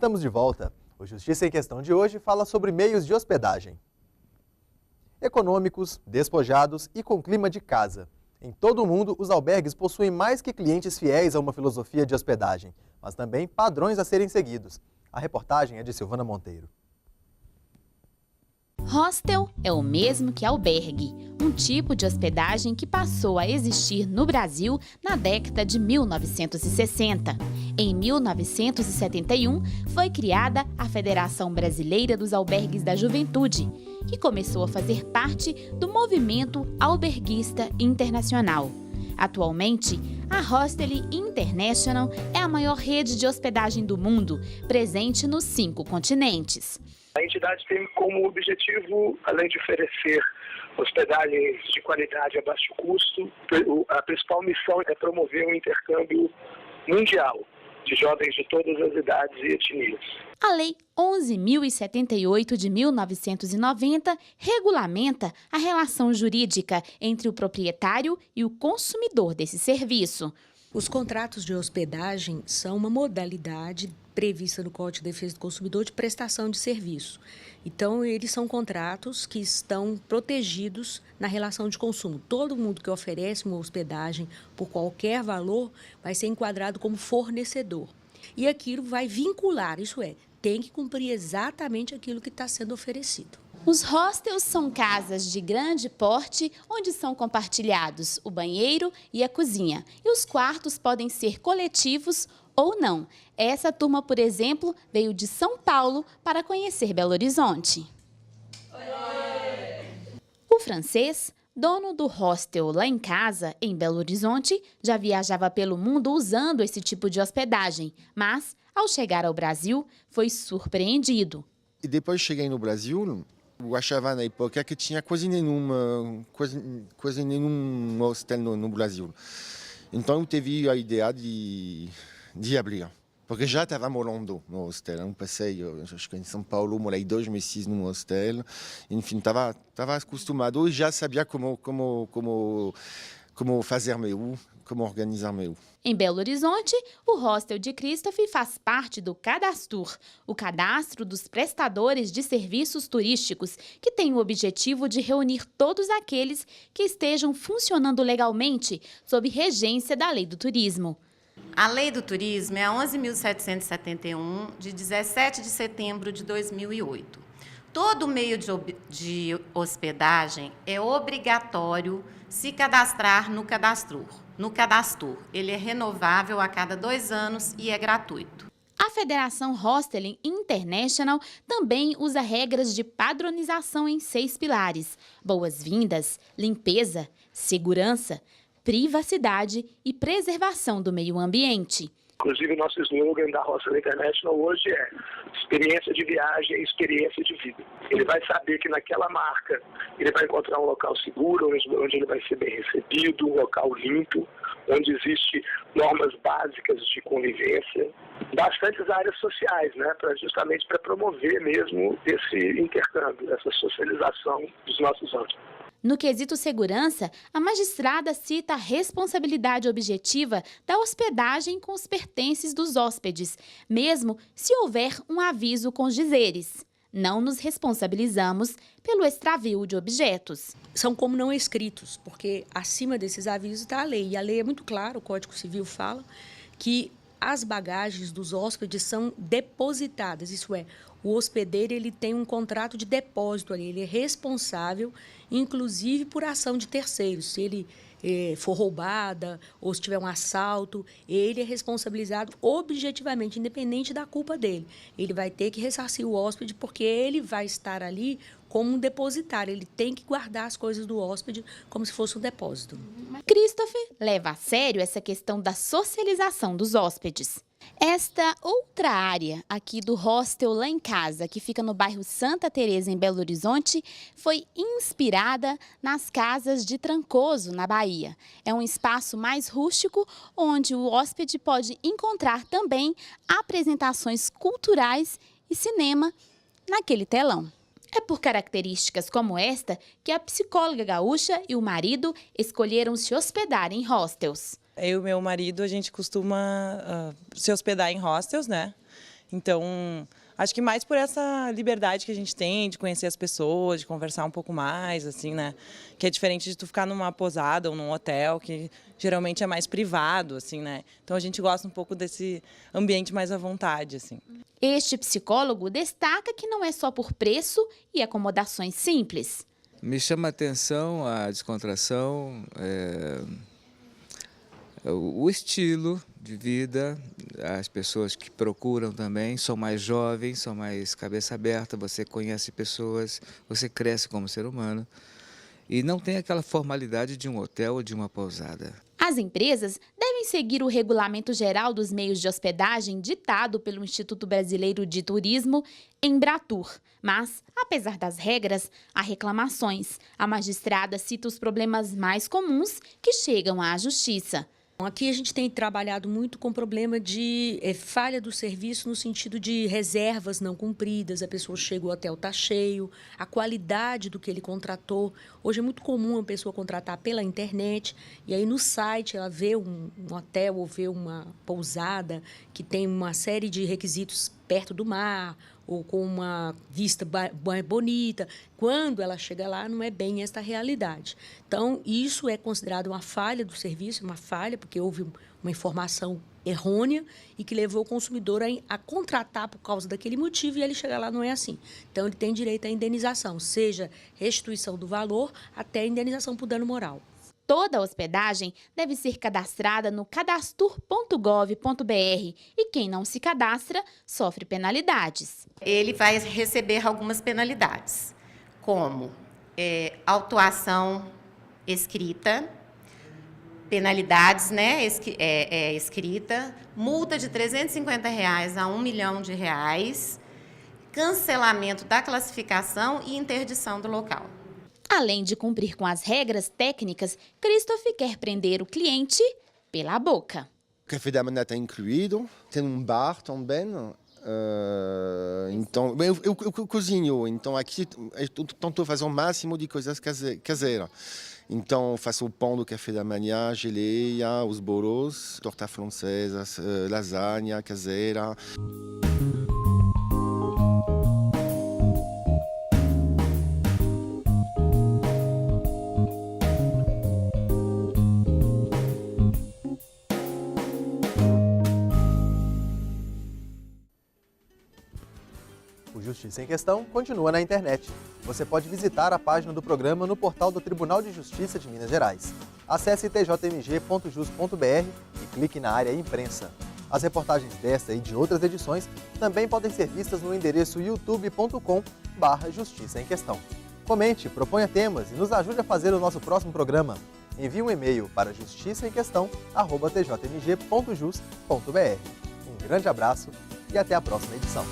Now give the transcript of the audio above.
Estamos de volta. O Justiça em Questão de hoje fala sobre meios de hospedagem. Econômicos, despojados e com clima de casa. Em todo o mundo, os albergues possuem mais que clientes fiéis a uma filosofia de hospedagem, mas também padrões a serem seguidos. A reportagem é de Silvana Monteiro. Hostel é o mesmo que albergue, um tipo de hospedagem que passou a existir no Brasil na década de 1960. Em 1971, foi criada a Federação Brasileira dos Albergues da Juventude, que começou a fazer parte do movimento alberguista internacional. Atualmente, a Hostels International é a maior rede de hospedagem do mundo, presente nos 5 continentes. A entidade tem como objetivo, além de oferecer hospedagens de qualidade a baixo custo, a principal missão é promover um intercâmbio mundial de jovens de todas as idades e etnias. A Lei 11.078 de 1990 regulamenta a relação jurídica entre o proprietário e o consumidor desse serviço. Os contratos de hospedagem são uma modalidade prevista no Código de Defesa do Consumidor de prestação de serviço. Então, eles são contratos que estão protegidos na relação de consumo. Todo mundo que oferece uma hospedagem por qualquer valor vai ser enquadrado como fornecedor. E aquilo vai vincular, isso é, tem que cumprir exatamente aquilo que está sendo oferecido. Os hostels são casas de grande porte onde são compartilhados o banheiro e a cozinha. E os quartos podem ser coletivos ou não. Essa turma, por exemplo, veio de São Paulo para conhecer Belo Horizonte. O francês, dono do hostel Lá em Casa, em Belo Horizonte, já viajava pelo mundo usando esse tipo de hospedagem, mas, ao chegar ao Brasil, foi surpreendido. E depois cheguei no Brasil, eu achava na época que tinha quase nenhum hostel no Brasil. Então eu tive a ideia de abrir, porque já estava morando no hostel. Eu passei, acho que em São Paulo, morei 2 meses no hostel. Enfim, estava acostumado e já sabia como fazer como organizar meu. Em Belo Horizonte, o Hostel de Christophe faz parte do Cadastur, o cadastro dos prestadores de serviços turísticos, que tem o objetivo de reunir todos aqueles que estejam funcionando legalmente sob regência da Lei do Turismo. A Lei do Turismo é a 11.771, de 17 de setembro de 2008. Todo meio de hospedagem é obrigatório se cadastrar no Cadastur. Ele é renovável a cada 2 anos e é gratuito. A Federação Hostels International também usa regras de padronização em 6 pilares: boas-vindas, limpeza, segurança, privacidade e preservação do meio ambiente. Inclusive, o nosso slogan da Hostels International hoje é experiência de viagem e experiência de vida. Ele vai saber que naquela marca ele vai encontrar um local seguro, onde ele vai ser bem recebido, um local limpo, onde existem normas básicas de convivência, bastantes áreas sociais, né, justamente para promover mesmo esse intercâmbio, essa socialização dos nossos hóspedes. No quesito segurança, a magistrada cita a responsabilidade objetiva da hospedagem com os pertences dos hóspedes, mesmo se houver um aviso com os dizeres: não nos responsabilizamos pelo extravio de objetos. São como não escritos, porque acima desses avisos está a lei. E a lei é muito clara, o Código Civil fala que as bagagens dos hóspedes são depositadas, isso é, o hospedeiro ele tem um contrato de depósito ali, ele é responsável, inclusive por ação de terceiros. Se ele for roubada ou se tiver um assalto, ele é responsabilizado objetivamente, independente da culpa dele. Ele vai ter que ressarcir o hóspede porque ele vai estar ali como um depositário. Ele tem que guardar as coisas do hóspede como se fosse um depósito. Christophe leva a sério essa questão da socialização dos hóspedes. Esta outra área aqui do Hostel Lá em Casa, que fica no bairro Santa Teresa, em Belo Horizonte, foi inspirada nas casas de Trancoso, na Bahia. É um espaço mais rústico, onde o hóspede pode encontrar também apresentações culturais e cinema naquele telão. É por características como esta que a psicóloga gaúcha e o marido escolheram se hospedar em hostels. Eu e meu marido, a gente costuma se hospedar em hostels, né? Então, acho que mais por essa liberdade que a gente tem de conhecer as pessoas, de conversar um pouco mais, assim, né? Que é diferente de tu ficar numa posada ou num hotel, que geralmente é mais privado, assim, né? Então a gente gosta um pouco desse ambiente mais à vontade, assim. Este psicólogo destaca que não é só por preço e acomodações simples. Me chama a atenção a descontração, o estilo de vida, as pessoas que procuram também são mais jovens, são mais cabeça aberta, você conhece pessoas, você cresce como ser humano e não tem aquela formalidade de um hotel ou de uma pousada. As empresas devem seguir o Regulamento Geral dos Meios de Hospedagem ditado pelo Instituto Brasileiro de Turismo, Embratur. Mas, apesar das regras, há reclamações. A magistrada cita os problemas mais comuns que chegam à Justiça. Aqui a gente tem trabalhado muito com o problema de falha do serviço no sentido de reservas não cumpridas, a pessoa chega, o hotel está cheio, a qualidade do que ele contratou. Hoje é muito comum a pessoa contratar pela internet e aí no site ela vê um hotel ou vê uma pousada que tem uma série de requisitos perto do mar ou com uma vista bonita. Quando ela chega lá, não é bem esta realidade. Então, isso é considerado uma falha do serviço, uma falha, porque houve uma informação errônea e que levou o consumidor a contratar por causa daquele motivo e ele chegar lá não é assim. Então, ele tem direito à indenização, seja restituição do valor até indenização por dano moral. Toda hospedagem deve ser cadastrada no cadastur.gov.br e quem não se cadastra sofre penalidades. Ele vai receber algumas penalidades, como autuação escrita, penalidades, né, escrita, multa de R$ 350 a R$ 1 milhão, cancelamento da classificação e interdição do local. Além de cumprir com as regras técnicas, Christophe quer prender o cliente pela boca. O café da manhã está incluído, tem um bar também. Então, eu cozinho, então aqui eu tento fazer o máximo de coisas caseiras. Então, faço o pão do café da manhã, geleia, os bolos, torta francesa, lasanha caseira. O Justiça em Questão continua na internet. Você pode visitar a página do programa no portal do Tribunal de Justiça de Minas Gerais. Acesse tjmg.jus.br e clique na área Imprensa. As reportagens desta e de outras edições também podem ser vistas no endereço youtube.com/Justiça em Questão. Comente, proponha temas e nos ajude a fazer o nosso próximo programa. Envie um e-mail para justiçaemquestão@tjmg.jus.br. Um grande abraço e até a próxima edição.